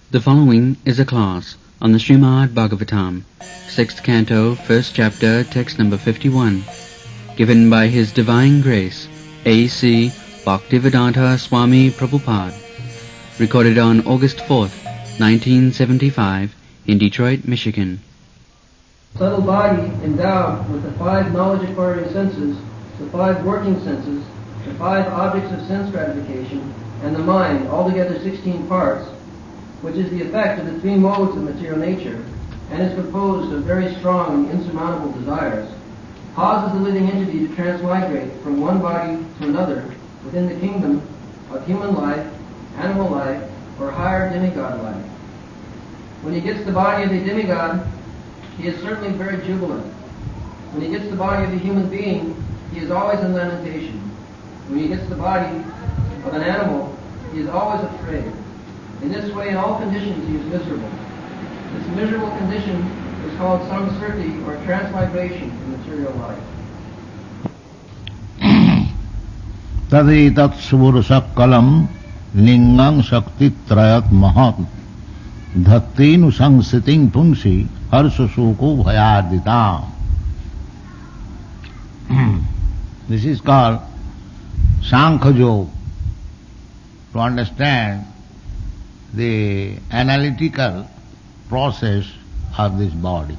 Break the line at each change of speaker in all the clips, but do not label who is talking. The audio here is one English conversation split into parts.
The following is a class on the Srimad Bhagavatam, 6th Canto, 1st Chapter, text number 51, given by His Divine Grace, A.C. Bhaktivedanta Swami Prabhupada, recorded on August 4th, 1975, in Detroit, Michigan.
Subtle body endowed with the 5 knowledge-acquiring senses, the 5 working senses, the 5 objects of sense gratification, and the mind, altogether 16 parts, which is the effect of the 3 modes of material nature, and is composed of very strong and insurmountable desires, causes the living entity to transmigrate from one body to another within the kingdom of human life, animal life, or higher demigod life. When he gets the body of a demigod, he is certainly very jubilant. When he gets the body of a human being, he is always in lamentation. When he gets the body of an animal, he is always afraid. In this way, in all conditions, he is miserable. This miserable condition is called samsriti, or transmigration in material life.
Taditat suburusakalam lingang shakti trayat mahat dhattinu sangsiting punsi harsusuku bhayadita. This is called Sankhya Yoga. To understand the analytical process of this body.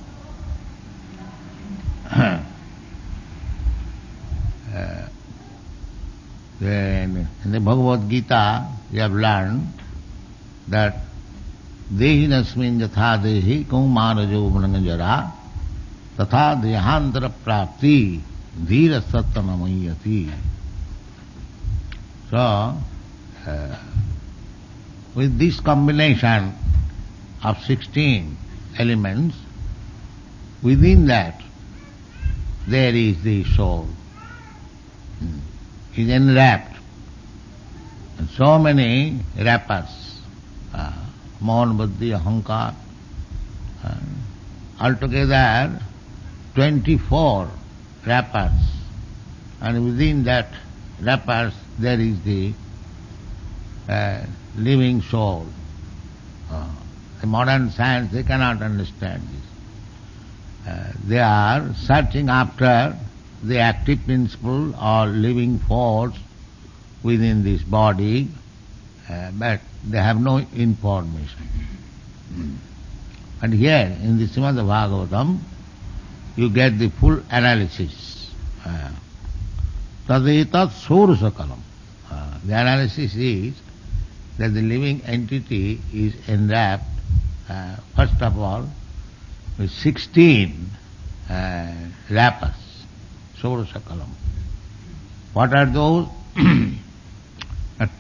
In the Bhagavad Gita, we have learned that Dehi nasmin yatha dehi kaumarajo manangajara tatha dehantara prapti dhira sattanamayati. So, with this combination of 16 elements, within that there is the soul. Is enwrapped. And so many wrappers, Mohan, Buddhi, Ahankar, altogether 24 wrappers. And within that wrappers there is the living soul. The modern science, they cannot understand this. They are searching after the active principle or living force within this body, but they have no information. And here in the Srimad Bhagavatam, you get the full analysis. Tadetat surusakalam. The analysis is that the living entity is enwrapped, first of all, with 16 wrappers. Surusakalam. What are those?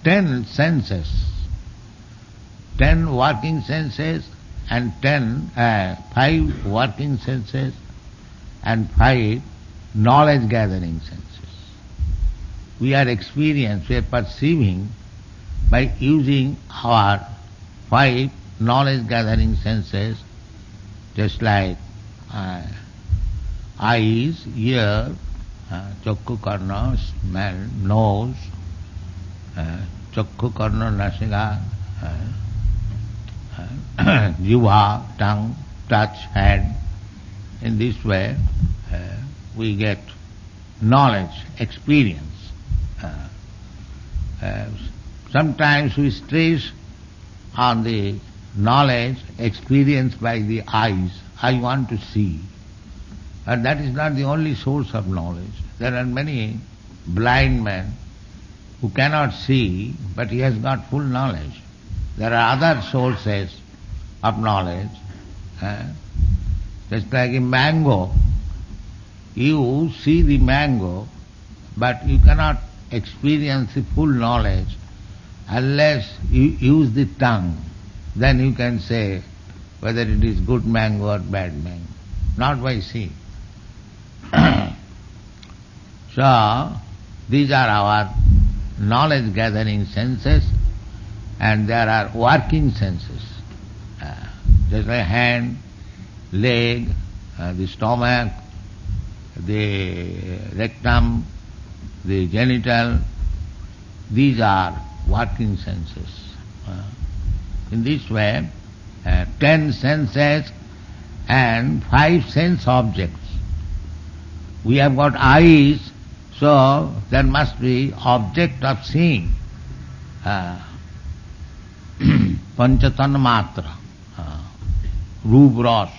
10 senses, 10 working senses, and 5 working senses, and 5 knowledge gathering senses. We are experiencing, we are perceiving by using our 5 knowledge gathering senses, just like eyes, ear, chakku karna, smell, nose, chakku karna, nasika, jiva, tongue, touch, hand. In this way, we get knowledge, experience. Sometimes we stress on the knowledge experienced by the eyes. I want to see. But that is not the only source of knowledge. There are many blind men who cannot see, but he has got full knowledge. There are other sources of knowledge. Just like a mango, you see the mango, but you cannot experience the full knowledge unless you use the tongue. Then you can say whether it is good mango or bad mango, not by seeing. So, these are our knowledge gathering senses, and there are working senses. Just like hand, leg, the stomach, the rectum, the genital, these are working senses. In this way, 10 senses and 5 sense objects. We have got eyes, so there must be object of seeing. Panchatanmatra, Roop Ras.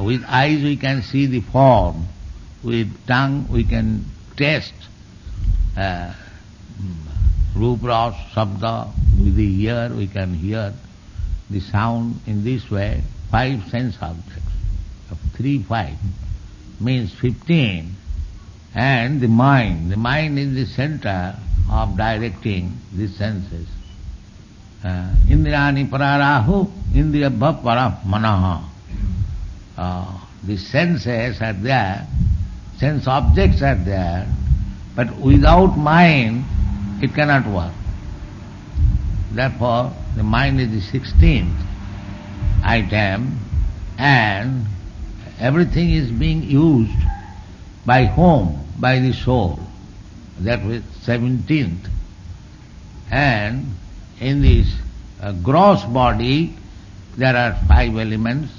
With eyes we can see the form, with tongue we can taste Roop Ras, Sabda, with the ear we can hear the sound. In this way, 5 sense objects. 3, 5 means 15. And the mind is the center of directing the senses. Indrani pararahu, indriyabha para manaha. The senses are there, sense objects are there, but without mind it cannot work. Therefore, the mind is the 16th item, and everything is being used by whom? By the soul. That was 17th. And in this gross body there are 5 elements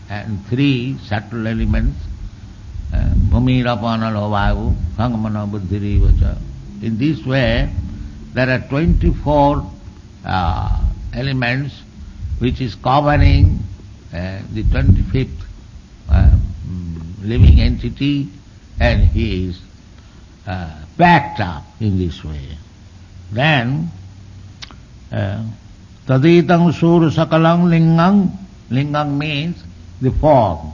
and 3 subtle elements. Bhumi, Rapana, Vayu, Sangamana, Buddhiri, Vacha. In this way there are 24 elements which is covering the 25th living entity, and he is packed up in this way. Then Taditang Sur Sakalang Lingang. Lingang means the form.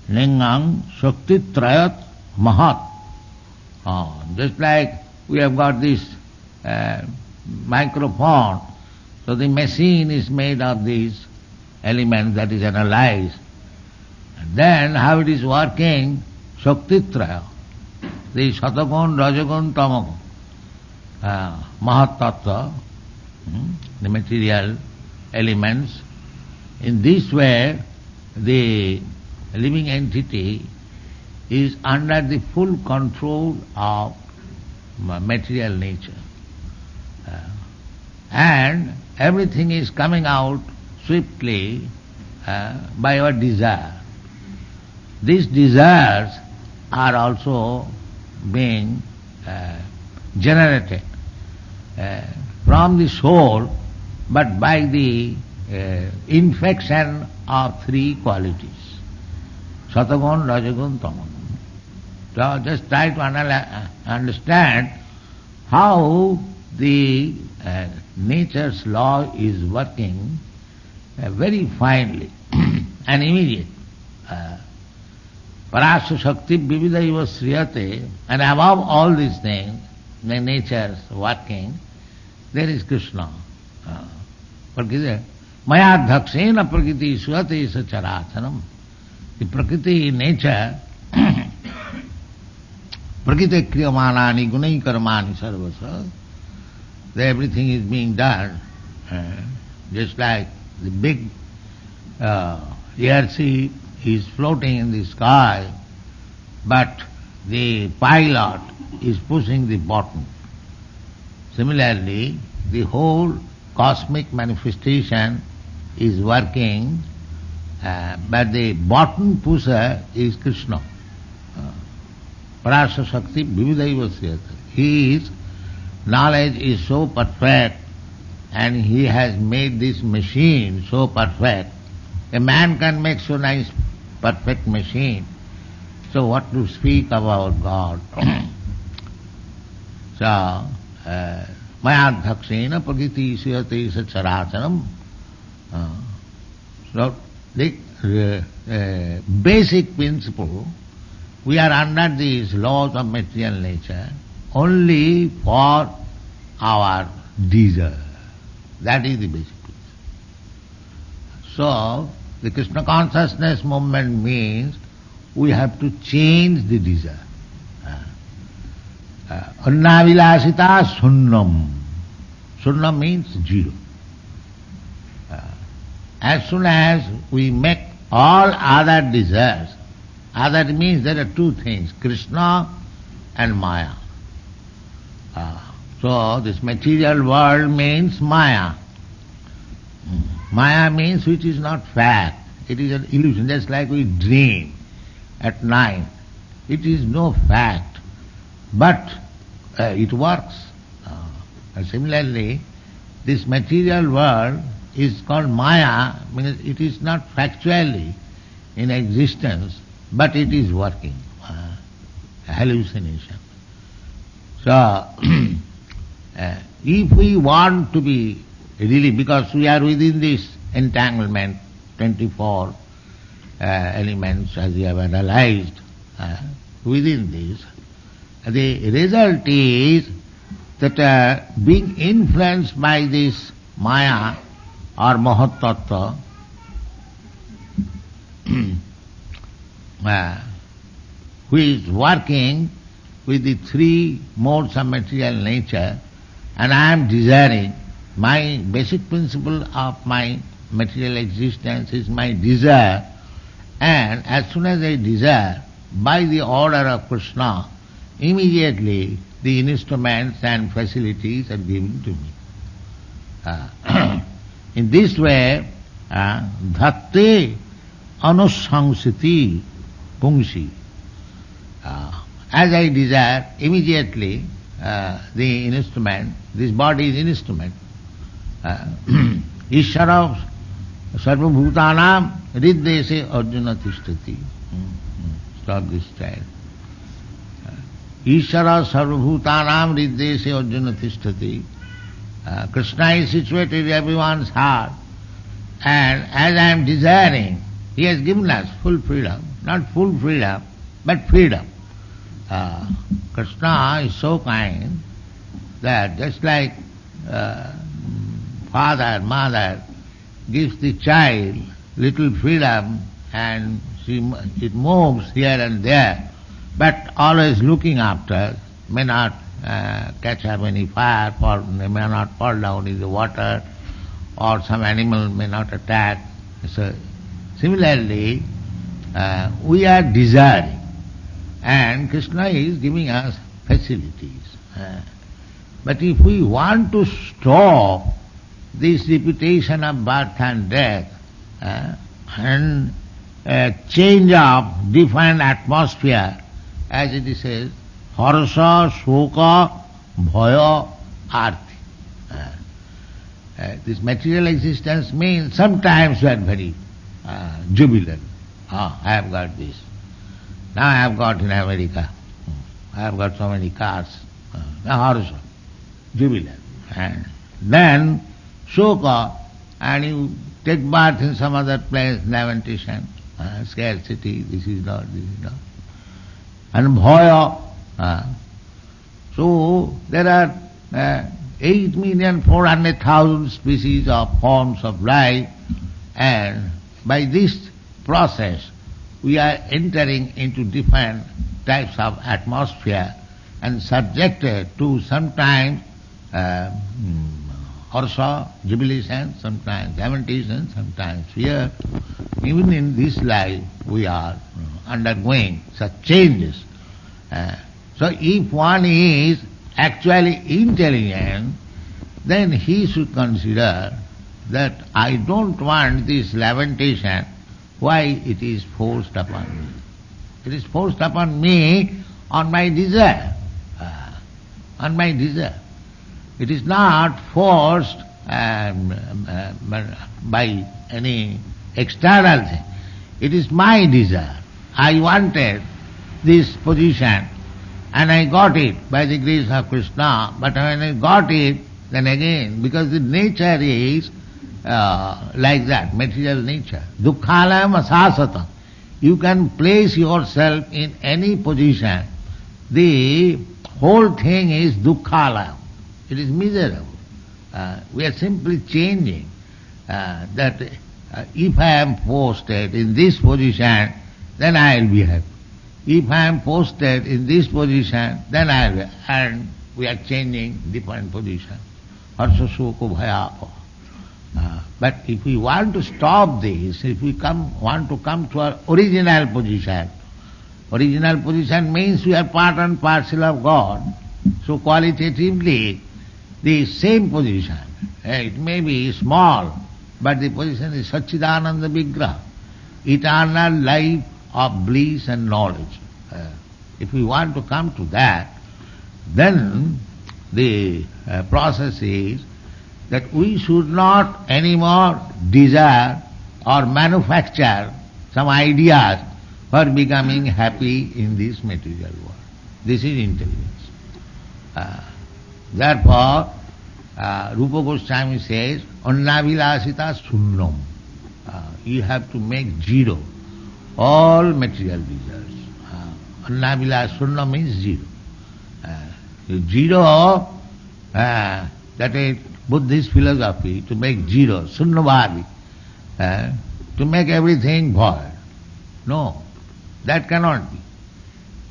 Lingang Shakti Trayat Mahat. Just like we have got this microphone, so the machine is made of these elements, that is analyzed. And then how it is working, Shaktitraya, the Satagun, Rajagun, Tamagun, Mahat Tattva, the material elements. In this way, the living entity is under the full control of material nature. And everything is coming out swiftly by our desire. These desires are also being generated from the soul, but by the infection of 3 qualities. Satagun, Rajagun, Tamagun. So just try to understand how the nature's law is working very finely and immediate. Parasya Shakti Vividaiva Sriyate, and above all these things, the nature's working, there is Krishna. Maya dhakshena prakriti suyate sacharatanam. The prakriti nature, prakriti kriyamanani gunai karmani sarvasa, everything is being done, just like the big airship is floating in the sky, but the pilot is pushing the button. Similarly, the whole cosmic manifestation is working, but the button pusher is Krishna. Parasya Shakti Vividaiva Sriyata. His knowledge is so perfect, and he has made this machine so perfect. A man can make so nice, perfect machine. So what to speak about God? So, Mayadhakshena prakriti suyate sacharatanam. So, the basic principle, we are under these laws of material nature only for our desire. That is the basic principle. So, the Krishna consciousness movement means we have to change the desire. Annavilasita sunnam. Sunnam means 0. As soon as we make all other desires, other means there are 2 things, Krishna and Maya. So this material world means Maya. Maya means which is not fact. It is an illusion, just like we dream at night. It is no fact, but it works. And similarly, this material world is called Maya, means it is not factually in existence, but it is working. Hallucination. So, if we want to be really, because we are within this entanglement, 24 elements as we have analyzed, within this, the result is that being influenced by this Maya or Mahat Tattva, who is working with the three modes of material nature, and I am desiring, my basic principle of my material existence is my desire, and as soon as I desire, by the order of Krishna, immediately the instruments and facilities are given to me. In this way, dhatte anusangsiti pungsi. As I desire, immediately the instrument, this body is instrument. Ishara sarvabhutanam riddese arjuna tishtati. Stop this child. Ishara sarvabhutanam riddese arjuna tishtati. Krishna is situated in everyone's heart, and as I am desiring, he has given us full freedom. Not full freedom, but freedom. Krishna is so kind that just like father, mother gives the child little freedom and it moves here and there, but always looking after, may not catch up any fire, may not fall down in the water, or some animal may not attack. So similarly, we are desiring, and Krishna is giving us facilities. But if we want to stop this repetition of birth and death, and change of different atmosphere, as it says, harsha, shoka, bhaya, arti. This material existence means sometimes we are very jubilant. I have got this. Now I have got in America. I have got so many cars. Now harsha, jubilant. And then shoka, and you take birth in some other place, lamentation, scarcity, this is not, this is not. And bhaya. So there are 8,400,000 species of forms of life, and by this process we are entering into different types of atmosphere and subjected to sometimes harsha, jubilation, sometimes lamentation, sometimes fear. Even in this life we are undergoing such changes. So if one is actually intelligent, then he should consider that I don't want this lamentation. Why it is forced upon me? It is forced upon me on my desire. On my desire. It is not forced by any external thing. It is my desire. I wanted this position and I got it by the grace of Krishna, but when I got it, then again, because the nature is like that, material nature. Dukkhalayam asasata. You can place yourself in any position. The whole thing is dukkhalayam. It is miserable. We are simply changing that if I am posted in this position, then I will be happy. If I am posted in this position, then I will be happy. And we are changing different positions. Harsha, sukha, bhaya. But if we want to stop this, if we want to come to our original position means we are part and parcel of God. So qualitatively, the same position, it may be small, but the position is Satchidananda Vigraha, eternal life of bliss and knowledge. If we want to come to that, then the process is that we should not anymore desire or manufacture some ideas for becoming happy in this material world. This is intelligence. Therefore, Rupa Goswami says, Annavilasita sunnam. You have to make zero all material desires. Annavilas sunnam means zero. Zero, that is Buddhist philosophy, to make zero, sunnavadi, to make everything void. No, that cannot be.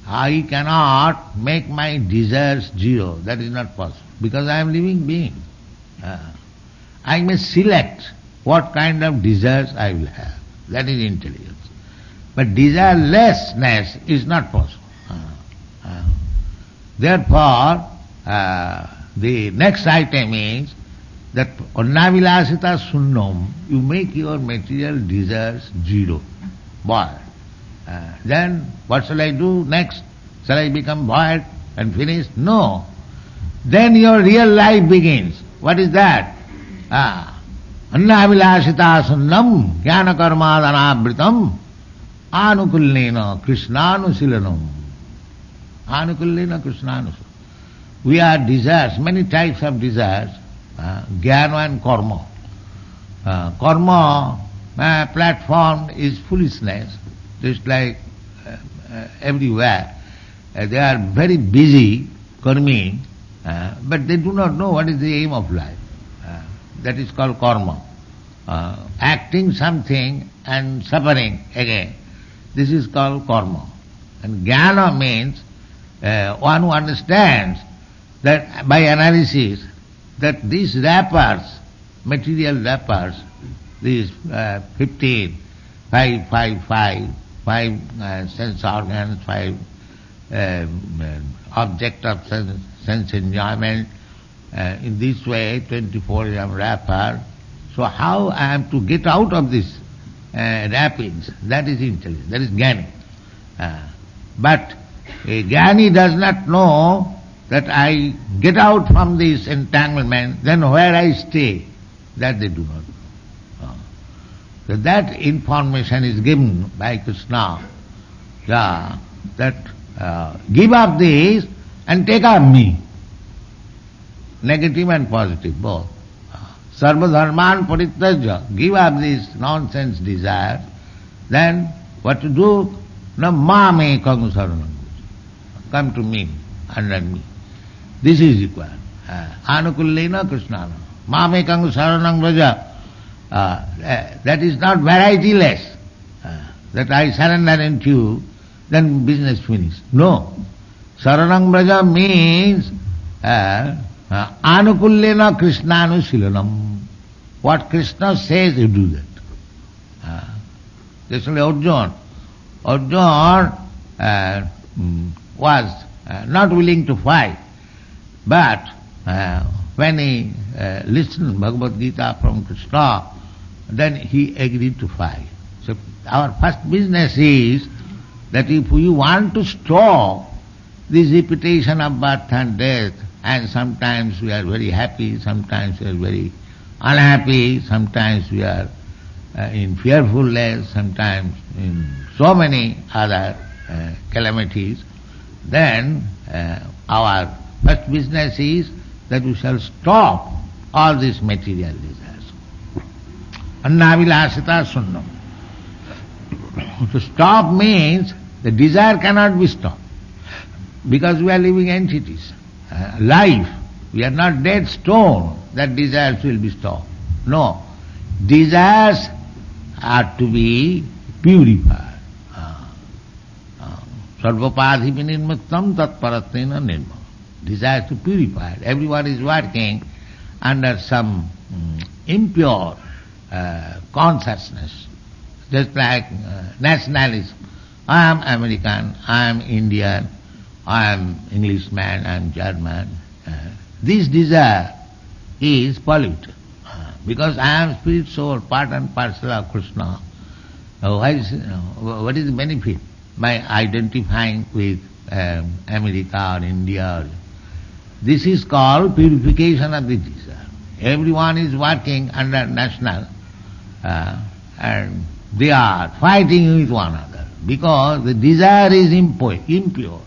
I cannot make my desires zero, that is not possible, because I am living being. I may select what kind of desires I will have, that is intelligence. But desirelessness is not possible. Therefore, the next item is that Annavilasita sunnam, you make your material desires zero, void. Then what shall I do next? Shall I become void and finish? No. Then your real life begins. What is that? Annavilasita sunnam jnana karmadanabritam anukullena krishnaanusilanam. Anukullena krishnaanusilanam. We are desires, many types of desires, jnana and karma. Karma platform is foolishness, just like everywhere. They are very busy karming, but they do not know what is the aim of life. That is called karma. Acting something and suffering again. This is called karma. And jnana means one who understands that by analysis that these wrappers, material wrappers, these 15, 5 sense organs, 5 object of sense enjoyment, in this way 24 wrapper. So how I am to get out of this wrappings? That is intelligence, that is jnani. But a jnani does not know that I get out from this entanglement, then where I stay, that they do not know. So that information is given by Krishna, that give up this and take up me. Negative and positive, both. Sarva dharman parityajya, give up this nonsense desire, then what to do? Na mame kang saranam. Come to me, under me. This is required. Anukullena krishnana. Mame kang saranam vraja. That is not varietyless. That I surrender into you, then business finished. No. Saranam vraja means anukullena krishnaanusilanam. What Krishna says, you do that. Especially Arjuna. Arjuna was not willing to fight, but when he listened Bhagavad Gita from Krishna, then he agreed to fight. So our first business is that if we want to stop this repetition of birth and death, and sometimes we are very happy, sometimes we are very unhappy, sometimes we are in fearfulness, sometimes in so many other calamities, then our first business is that we shall stop all these material desires. Annavilasita sunnam. To stop means the desire cannot be stopped, because we are living entities. Life, we are not dead stone that desires will be stopped. No. Desires are to be purified. Sarvapadhi vinirmuktam tatparatena nirma. Desires to purify. Everyone is working under some impure consciousness, just like nationalism. I am American, I am Indian, I am Englishman, I am German. This desire is polluted, Because I am spirit soul, part and parcel of Krishna. What is the benefit by identifying with America or India? This is called purification of the desire. Everyone is working under national and they are fighting with one another because the desire is impure.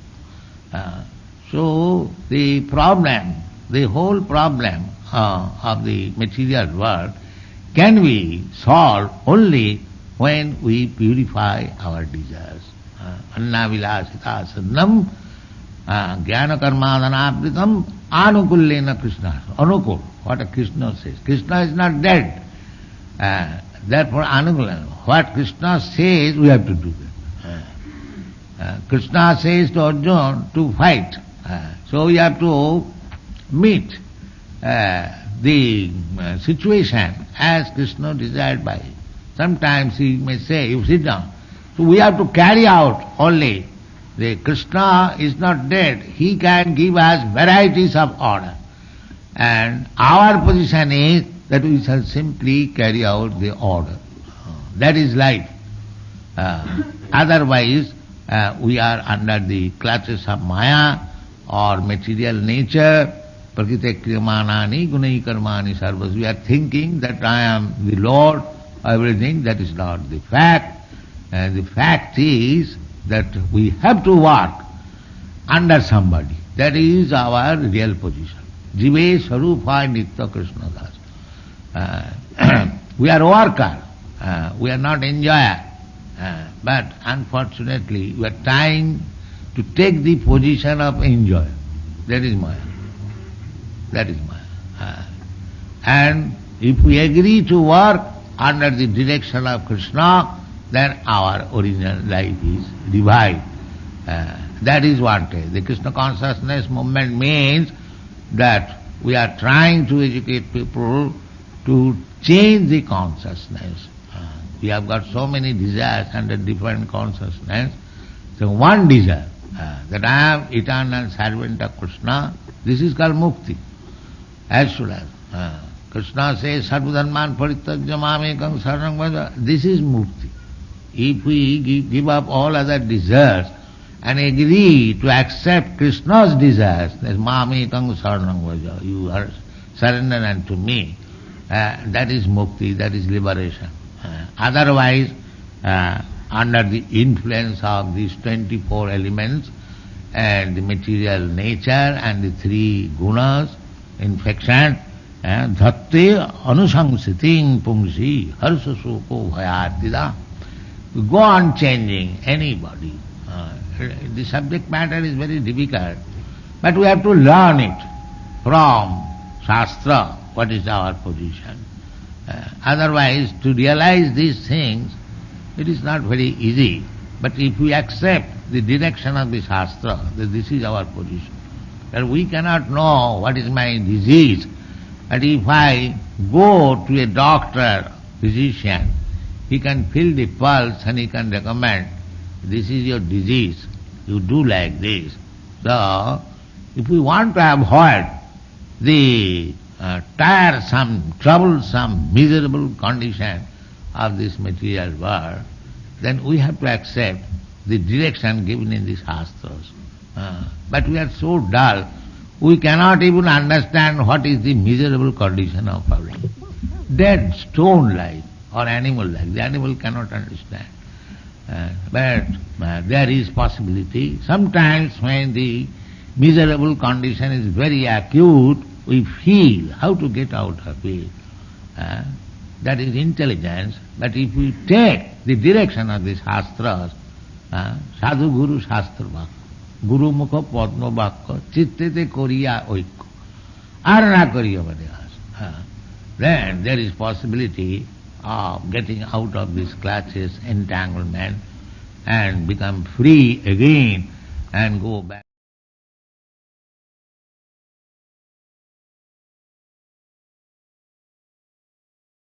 So the problem, the whole problem of the material world can be solved only when we purify our desires. Anna vilasita sadnam jnana karmadhanavritam anukullena Krishna. Anukul, what Krishna says. Krishna is not dead. Therefore anukullena. What Krishna says, we have to do that. Krishna says to Arjuna to fight. So we have to meet the situation as Krishna desired by him. Sometimes he may say, you sit down. So we have to carry out only. The Krishna is not dead. He can give us varieties of order. And our position is that we shall simply carry out the order. That is life. Otherwise, we are under the clutches of Maya or material nature. Prakriti kriyamanani gunai karmani sarvas. We are thinking that I am the Lord, everything. That is not the fact. The fact is that we have to work under somebody. That is our real position. Jive Sarupa Nitya Krishna Das. We are worker. We are not enjoyer. But unfortunately, we are trying to take the position of enjoyer. That is Maya. That is Maya. And if we agree to work under the direction of Krishna, then our original life is revived. That is wanted. The Krishna consciousness movement means that we are trying to educate people to change the consciousness. We have got so many desires under different consciousness. So one desire, that I am eternal servant of Krishna, this is called mukti. As soon as Krishna says, Sarvadharman parityajya mamekam saranam vaja, this is mukti. If we give up all other desires and agree to accept Krishna's desires, that mamekam saranam vaja, you are surrendered unto me, that is mukti, that is liberation. Otherwise, under the influence of these 24 elements and the material nature and the three gunas, infection, dhatte anusamsiting pumsi harsa soko bhayatida. We go on changing anybody. The subject matter is very difficult, but we have to learn it from Shastra, what is our position. Otherwise, to realize these things, it is not very easy. But if we accept the direction of the Shastra, that this is our position, that we cannot know what is my disease, but if I go to a doctor, physician, he can feel the pulse and he can recommend, this is your disease, you do like this. So, if we want to avoid the tiresome, troublesome, miserable condition of this material world, then we have to accept the direction given in the Shastras. But we are so dull, we cannot even understand what is the miserable condition of our life. Dead, stone life, or animal life. The animal cannot understand. But there is possibility. Sometimes when the miserable condition is very acute, we feel how to get out of it. That is intelligence. But if we take the direction of the Shastras, Sadhu Guru Shastra Bhakya, Guru Mukha Padma Bhakya, Chittete Koriya Oikya, Arana Koriya Vadhyas, then there is possibility of getting out of this clutches, entanglement, and become free again and go back.